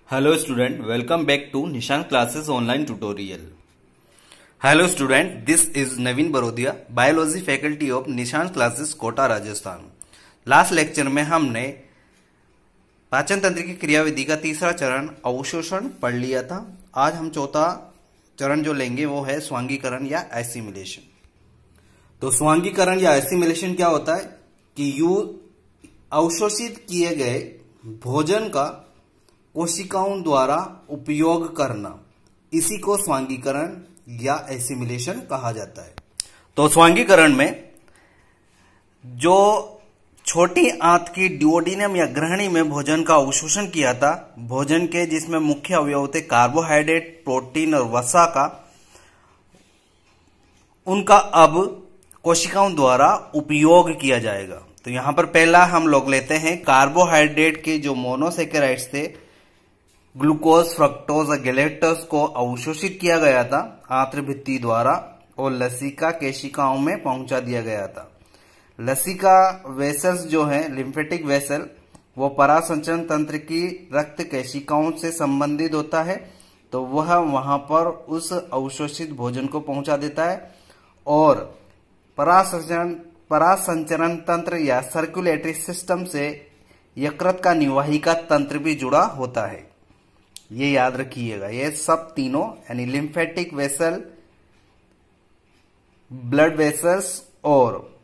Hello student, welcome back to Nishan Classes online tutorial. Hello student, this is Naveen Barodia, Biology faculty of Nishan Classes, Kota Rajasthan. Last lecture में हमने पाचन तंत्र की क्रियाविधि का तीसरा चरण अवशोषण पढ़ लिया था। आज हम चौथा चरण जो लेंगे वो है स्वांगीकरण या एसिमिलेशन। तो स्वांगीकरण या एसिमिलेशन क्या होता है कि अवशोषित किए गए भोजन का कोशिकाओं द्वारा उपयोग करना, इसी को स्वांगीकरण या एसिमिलेशन कहा जाता है। तो स्वांगीकरण में जो छोटी आंत की ड्यूओडेनम या ग्रहणी में भोजन का अवशोषण किया था, भोजन के जिसमें मुख्य अवयव थे कार्बोहाइड्रेट, प्रोटीन और वसा का, उनका अब कोशिकाओं द्वारा उपयोग किया जाएगा। तो यहां पर पहला हम लोग लेते हैं कार्बोहाइड्रेट के जो मोनोसेकेराइड्स थे, ग्लूकोज, फ्रक्टोज और गैलेक्टोज को अवशोषित किया गया था आंत्र भित्ति द्वारा और लसिका केशिकाओं में पहुंचा दिया गया था। लसिका वेसल्स जो है लिम्फेटिक वेसल, वो परासंचरण तंत्र की रक्त केशिकाओं से संबंधित होता है, तो वह वहां पर उस अवशोषित भोजन को पहुंचा देता है और परासंचरण तंत्र या सर्कुलेटरी सिस्टम से यकृत का निवाहिका तंत्र भी जुड़ा होता है। ये याद रखिएगा, ये सब तीनों यानी लिम्फेटिक वेसल, ब्लड वेसल्स और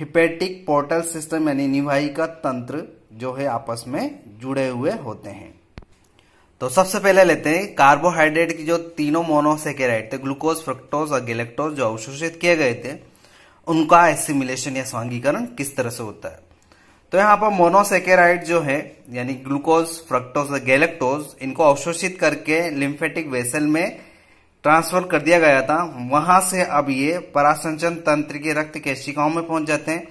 हिपेटिक पोर्टल सिस्टम यानी निवाहिका तंत्र जो है आपस में जुड़े हुए होते हैं। तो सबसे पहले लेते हैं कार्बोहाइड्रेट की जो तीनों मोनोसेकेराइड थे, ग्लूकोज, फ्रक्टोज और गैलेक्टोज, जो अवशोषित किए गए थे, उनका एसिमिलेशन या स्वांगीकरण किस तरह से होता है। तो यहां पर मोनोसेकेराइड जो है यानी ग्लूकोज, फ्रक्टोज और गैलेक्टोज, इनको अवशोषित करके लिम्फेटिक वेसल में ट्रांसफर कर दिया गया था। वहां से अब ये परासंचरण तंत्र के रक्त केशिकाओं में पहुंच जाते हैं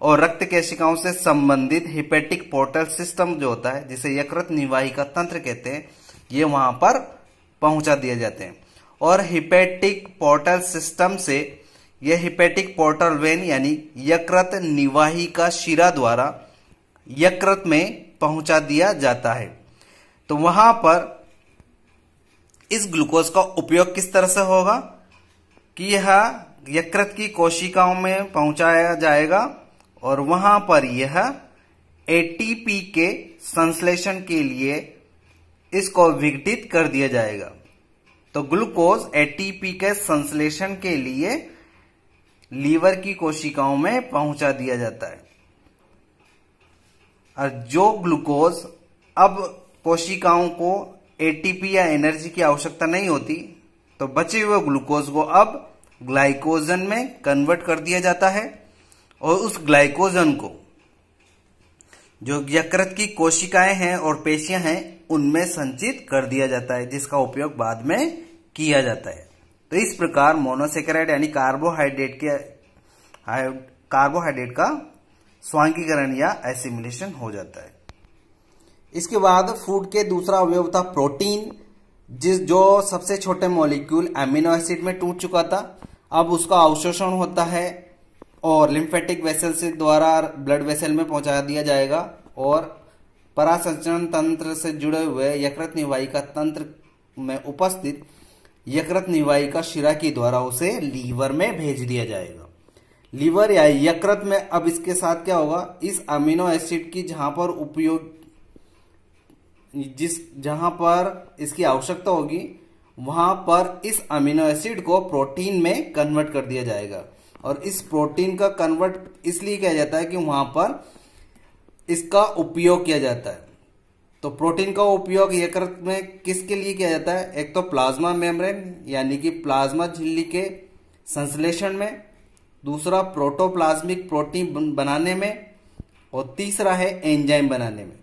और रक्त केशिकाओं से संबंधित हिपेटिक पोर्टल सिस्टम जो होता है, जिसे यकृत निवाहिका तंत्र कहते हैं, ये वहां पर पहुंचा दिए जाते हैं। और हिपेटिक पोर्टल सिस्टम से यह हिपेटिक पोर्टल वेन यानी यकृत निवाहिका शिरा द्वारा यकृत में पहुंचा दिया जाता है। तो वहां पर इस ग्लूकोज का उपयोग किस तरह से होगा कि यह यकृत की कोशिकाओं में पहुंचाया जाएगा और वहां पर यह एटीपी के संश्लेषण के लिए इसको विघटित कर दिया जाएगा। तो ग्लूकोज एटीपी के संश्लेषण के लिए लीवर की कोशिकाओं में पहुंचा दिया जाता है और जो ग्लूकोज अब कोशिकाओं को एटीपी या एनर्जी की आवश्यकता नहीं होती, तो बचे हुए ग्लूकोज को अब ग्लाइकोजन में कन्वर्ट कर दिया जाता है और उस ग्लाइकोजन को जो यकृत की कोशिकाएं हैं और पेशियां हैं उनमें संचित कर दिया जाता है, जिसका उपयोग बाद में किया जाता है। तो इस प्रकार मोनोसेकेराइड यानी कार्बोहाइड्रेट का स्वांगीकरण या एसिमिलेशन हो जाता है। इसके बाद फूड के दूसरा अवयव था प्रोटीन, जो सबसे छोटे मॉलिक्यूल एमिनो एसिड में टूट चुका था, अब उसका अवशोषण होता है और लिम्फेटिक वेसल से द्वारा ब्लड वेसल में पहुंचा दिया जाएगा और परासंचरण तंत्र से जुड़े हुए यकृत निवाहिका तंत्र में उपस्थित यकृत निवाहिका शिरा की द्वारा उसे लीवर में भेज दिया जाएगा। लीवर या यकृत में अब इसके साथ क्या होगा, इस अमीनो एसिड की जहां पर इसकी आवश्यकता होगी, वहां पर इस अमीनो एसिड को प्रोटीन में कन्वर्ट कर दिया जाएगा। और इस प्रोटीन का कन्वर्ट इसलिए किया जाता है कि वहां पर इसका उपयोग किया जाता है। तो प्रोटीन का उपयोग यकृत में किसके लिए किया जाता है, एक तो प्लाज्मा मेम्ब्रेन यानी कि प्लाज्मा झिल्ली के संश्लेषण में, दूसरा प्रोटोप्लाज्मिक प्रोटीन बनाने में और तीसरा है एंजाइम बनाने में।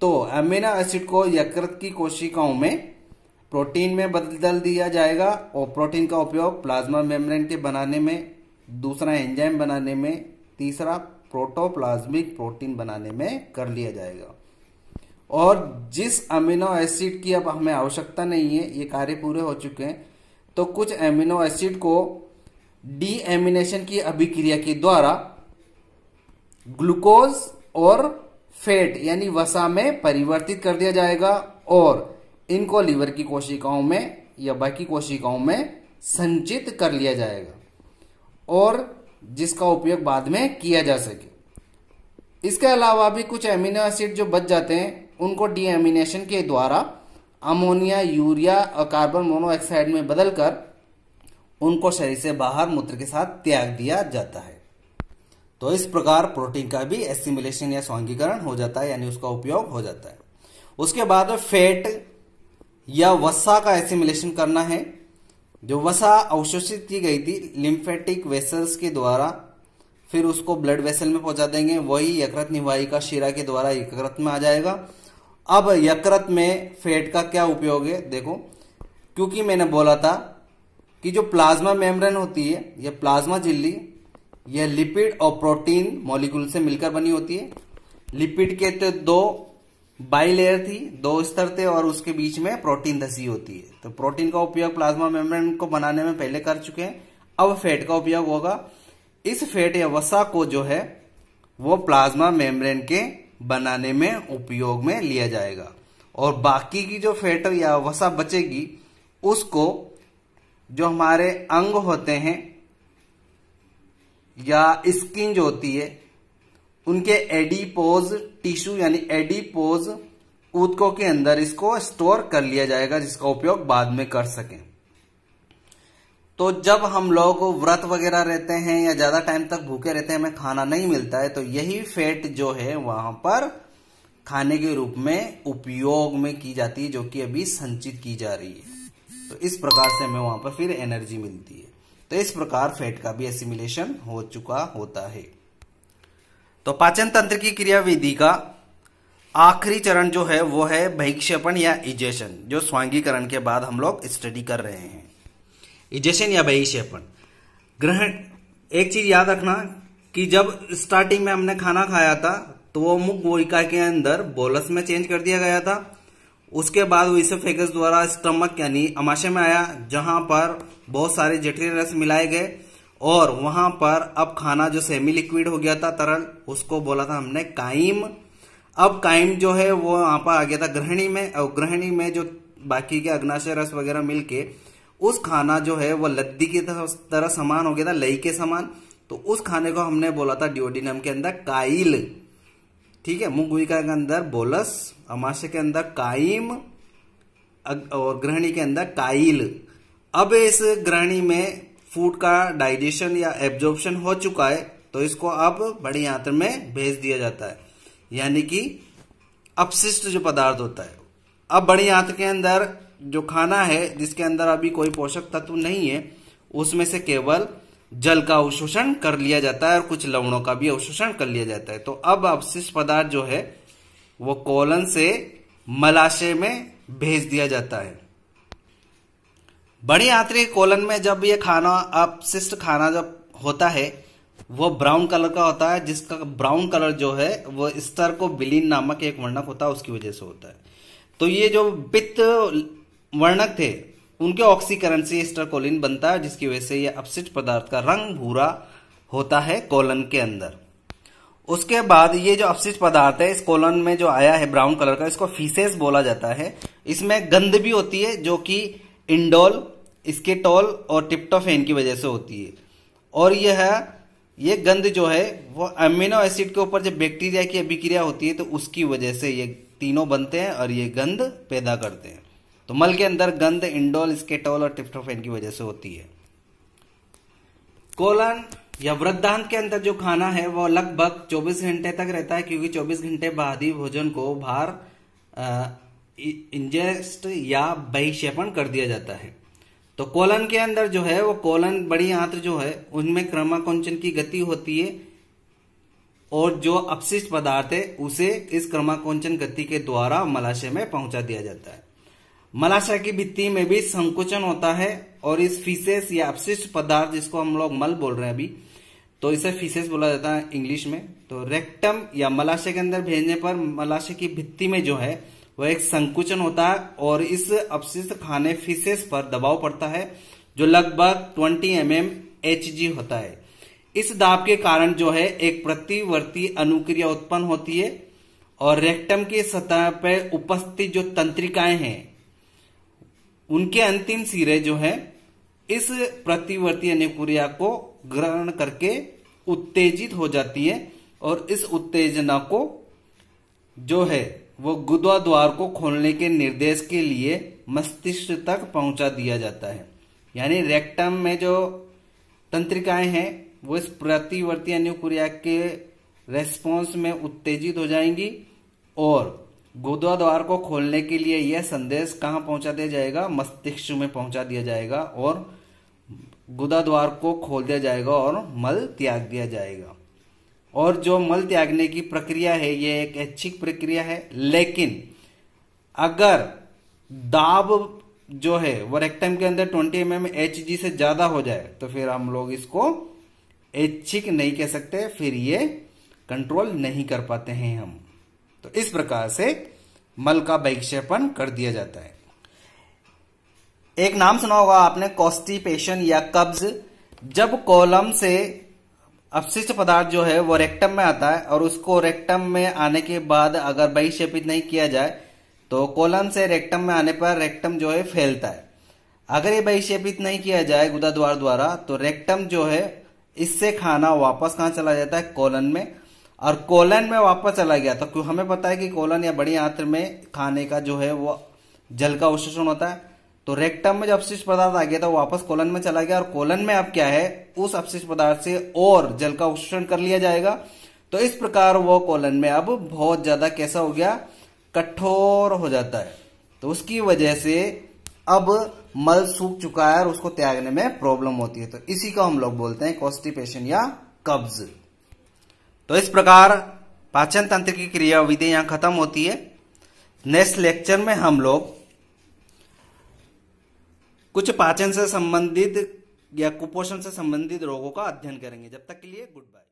तो अमीनो एसिड को यकृत की कोशिकाओं में प्रोटीन में बदल दिया जाएगा और प्रोटीन का उपयोग प्लाज्मा मेम्ब्रेन के बनाने में, दूसरा एंजाइम बनाने में, तीसरा प्रोटोप्लाज्मिक प्रोटीन बनाने में कर लिया जाएगा। और जिस अमीनो एसिड की अब हमें आवश्यकता नहीं है, ये कार्य पूरे हो चुके हैं, तो कुछ अमीनो एसिड को डीएमिनेशन की अभिक्रिया के द्वारा ग्लूकोज और फैट यानी वसा में परिवर्तित कर दिया जाएगा और इनको लीवर की कोशिकाओं में या बाकी कोशिकाओं में संचित कर लिया जाएगा और जिसका उपयोग बाद में किया जा सके। इसके अलावा भी कुछ एमिनो एसिड जो बच जाते हैं उनको डीएमिनेशन के द्वारा अमोनिया, यूरिया और कार्बन मोनोऑक्साइड में बदलकर उनको शरीर से बाहर मूत्र के साथ त्याग दिया जाता है। तो इस प्रकार प्रोटीन का भी एसिमिलेशन या स्वांगीकरण हो जाता है, यानी उसका उपयोग हो जाता है। उसके बाद फैट या वसा का एसिमिलेशन करना है। जो वसा अवशोषित की गई थी लिम्फेटिक वेसल्स के द्वारा, फिर उसको ब्लड वेसल में पहुंचा देंगे, वही यकृत निवाहिका शिरा के द्वारा यकृत में आ जाएगा। अब यकृत में फैट का क्या उपयोग है देखो, क्योंकि मैंने बोला था कि जो प्लाज्मा मेम्ब्रेन होती है, यह प्लाज्मा झिल्ली, यह लिपिड और प्रोटीन मॉलिक्यूल से मिलकर बनी होती है। लिपिड के तो दो बाइलेयर थी, दो स्तर थे और उसके बीच में प्रोटीन धसी होती है। तो प्रोटीन का उपयोग प्लाज्मा मेम्ब्रेन को बनाने में पहले कर चुके हैं, अब फैट का उपयोग होगा। इस फैट या वसा को जो है वो प्लाज्मा मेम्ब्रेन के बनाने में उपयोग में लिया जाएगा और बाकी की जो फैट या वसा बचेगी उसको जो हमारे अंग होते हैं या स्किन जो होती है उनके एडिपोज टिश्यू यानी एडिपोज ऊतकों के अंदर इसको स्टोर कर लिया जाएगा, जिसका उपयोग बाद में कर सकें। तो जब हम लोग व्रत वगैरह रहते हैं या ज्यादा टाइम तक भूखे रहते हैं, हमें खाना नहीं मिलता है, तो यही फैट जो है वहां पर खाने के रूप में उपयोग में की जाती है, जो कि अभी संचित की जा रही है। तो इस प्रकार से हमें वहां पर फिर एनर्जी मिलती है। तो इस प्रकार फैट का भी एसिमिलेशन हो चुका होता है। तो पाचन तंत्र की क्रियाविधि का आखिरी चरण जो है वो है बहिक्षेपण या इजेशन, जो स्वांगीकरण के बाद हम लोग स्टडी कर रहे हैं। इजेशन या बहिक्षेपण ग्रहण, एक चीज याद रखना कि जब स्टार्टिंग में हमने खाना खाया था तो वो मुख गुहिका के अंदर बोलस में चेंज कर दिया गया था। उसके बाद वो इसोफेगस द्वारा स्टमक यानी अमाशय में आया, जहां पर बहुत सारे जठरीय रस मिलाए गए और वहां पर अब खाना जो सेमी लिक्विड हो गया था, तरल, उसको बोला था हमने काइम। अब काइम जो है वो वहां पर आ गया था ग्रहणी में, और ग्रहणी में जो बाकी के अग्नाशय रस वगैरह मिलके उस खाना जो है वो लद्दी की तरह समान हो गया था, लई के समान। तो उस खाने को हमने बोला था डिओडिनम के अंदर काइल, ठीक है। मुख गुहिका के अंदर बोलस, अमाशय के अंदर काइम और ग्रहणी के अंदर काइल। अब इस ग्रहणी में फूड का डाइजेशन या एब्जॉर्प्शन हो चुका है, तो इसको अब बड़ी आंत्र में भेज दिया जाता है, यानी कि अपशिष्ट जो पदार्थ होता है। अब बड़ी आंत्र के अंदर जो खाना है जिसके अंदर अभी कोई पोषक तत्व नहीं है, उसमें से केवल जल का अवशोषण कर लिया जाता है और कुछ लवणों का भी अवशोषण कर लिया जाता है। तो अब अपशिष्ट पदार्थ जो है वो कोलन से मलाशय में भेज दिया जाता है। बड़ी आंतरिक कोलन में जब ये खाना, अपशिष्ट खाना जब होता है वो ब्राउन कलर का होता है, जिसका ब्राउन कलर जो है वो स्तर को बिलीन नामक एक वर्णक होता है, उसकी वजह से होता है। तो ये जो पित्त वर्णक थे उनके ऑक्सीकरण से स्टरकोलिन बनता है, जिसकी वजह से ये अपशिष्ट पदार्थ का रंग भूरा होता है कोलन के अंदर। उसके बाद ये जो अपशिष्ट पदार्थ है इस कोलन में जो आया है ब्राउन कलर का, इसको फीसेस बोला जाता है। इसमें गंध भी होती है जो कि इंडोल, स्केटोल और ट्रिप्टोफैन की वजह से होती है। और ये गंध जो है वो अमीनो एसिड के ऊपर जब बैक्टीरिया की अभिक्रिया होती है तो उसकी वजह से ये तीनों बनते हैं और ये गंध पैदा करते हैं। तो मल के अंदर गंध इंडोल, स्केटोल और ट्रिप्टोफैन की वजह से होती है। कोलन या वृद्धांत के अंदर जो खाना है वो लगभग 24 घंटे तक रहता है, क्योंकि 24 घंटे बाद ही भोजन को बाहर इंजेस्ट या बहिक्षेपण कर दिया जाता है। तो कोलन के अंदर जो है वो कोलन बड़ी आंत्र जो है उनमें क्रमाकुंचन की गति होती है और जो अपशिष्ट पदार्थ है उसे इस क्रमाकुंचन गति के द्वारा मलाशय में पहुंचा दिया जाता है। मलाशय की भित्ति में भी संकुचन होता है और इस फीसेस या अपशिष्ट पदार्थ, जिसको हम लोग मल बोल रहे हैं अभी, तो इसे फीसेस बोला जाता है इंग्लिश में। तो रेक्टम या मलाशय के अंदर भेजने पर मलाशय की भित्ति में जो है वह एक संकुचन होता है और इस अपशिष्ट खाने फीसेस पर दबाव पड़ता है जो लगभग 20 mm Hg होता है। इस दाब के कारण जो है एक प्रतिवर्ती अनुक्रिया उत्पन्न होती है और रेक्टम की सतह पर उपस्थित जो तंत्रिकाएं हैं उनके अंतिम सिरे जो है इस प्रतिवर्ती अनुक्रिया को ग्रहण करके उत्तेजित हो जाती है और इस उत्तेजना को जो है वो गुदा द्वार को खोलने के निर्देश के लिए मस्तिष्क तक पहुंचा दिया जाता है। यानी रेक्टम में जो तंत्रिकाएं हैं वो इस प्रतिवर्ती अनुक्रिया के रेस्पॉन्स में उत्तेजित हो जाएंगी और गुदा द्वार को खोलने के लिए यह संदेश कहां पहुंचा दिया जाएगा, मस्तिष्क में पहुंचा दिया जाएगा और गुदा द्वार को खोल दिया जाएगा और मल त्याग दिया जाएगा। और जो मल त्यागने की प्रक्रिया है ये एक ऐच्छिक प्रक्रिया है, लेकिन अगर दाब जो है वो रेक्टम के अंदर 20 mm Hg से ज्यादा हो जाए तो फिर हम लोग इसको ऐच्छिक नहीं कह सकते, फिर ये कंट्रोल नहीं कर पाते हैं हम। तो इस प्रकार से मल का बहिक्षेपण कर दिया जाता है। एक नाम सुना होगा आपने, कॉन्स्टिपेशन या कब्ज। जब कोलम से अपशिष्ट पदार्थ जो है वो रेक्टम में आता है और उसको रेक्टम में आने के बाद अगर बहिक्षेपित नहीं किया जाए तो कोलन से रेक्टम में आने पर रेक्टम जो है फैलता है। अगर ये बहिक्षेपित नहीं किया जाए गुदा द्वार द्वारा तो रेक्टम जो है इससे खाना वापस कहां चला जाता है, कोलन में। और कोलन में वापस चला गया तो क्यों हमें पता है कि कोलन या बड़ी आंत्र में खाने का जो है वो जल का अवशोषण होता है। तो रेक्टम में जब अपशिष्ट पदार्थ आ गया तो वापस कोलन में चला गया और कोलन में अब क्या है, उस अपशिष्ट पदार्थ से और जल का अवशोषण कर लिया जाएगा। तो इस प्रकार वो कोलन में अब बहुत ज्यादा कैसा हो गया, कठोर हो जाता है। तो उसकी वजह से अब मल सूख चुका है और उसको त्यागने में प्रॉब्लम होती है। तो इसी को हम लोग बोलते हैं कॉन्स्टिपेशन या कब्ज। तो इस प्रकार पाचन तंत्र की क्रियाविधि यहां खत्म होती है। नेक्स्ट लेक्चर में हम लोग कुछ पाचन से संबंधित या कुपोषण से संबंधित रोगों का अध्ययन करेंगे। जब तक के लिए गुड बाय।